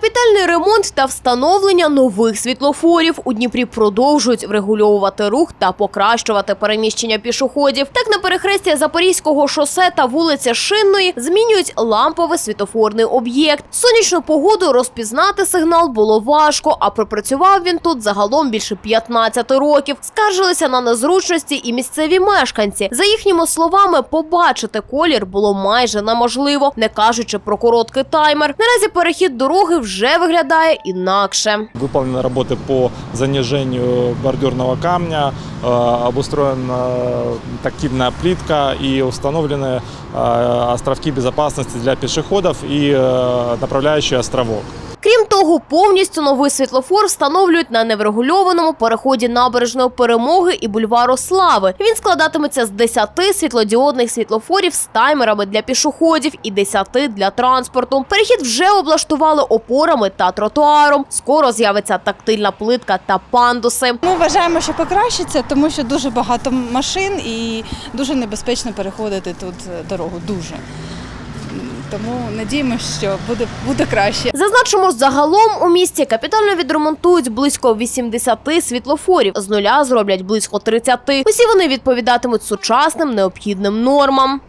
Капітальний ремонт та встановлення нових світлофорів. У Дніпрі продовжують врегульовувати рух та покращувати переміщення пішоходів. Так, на перехресті Запорізького шосе та вулиці Шинної змінюють ламповий світлофорний об'єкт. Сонячну погоду розпізнати сигнал було важко, а пропрацював він тут загалом більше 15 років. Скаржилися на незручності і місцеві мешканці. За їхніми словами, побачити колір було майже неможливо, не кажучи про короткий таймер. Наразі перехід дороги вже виглядає інакше. Выполнены работы по занижению бордюрного камня, обустроена тактильная плитка и установлены островки безопасности для пешеходов и направляющий островок. Крім того, повністю новий світлофор встановлюють на неврегульованому переході Набережної Перемоги і бульвару Слави. Він складатиметься з 10 світлодіодних світлофорів з таймерами для пішоходів і 10 для транспорту. Перехід вже облаштували опорами та тротуаром. Скоро з'явиться тактильна плитка та пандуси. Ми вважаємо, що покращиться, тому що дуже багато машин і дуже небезпечно переходити тут дорогу. Дуже. Тому надіємося, що буде краще. Зазначимо, загалом у місті капітально відремонтують близько 80 світлофорів. З нуля зроблять близько 30. Усі вони відповідатимуть сучасним необхідним нормам.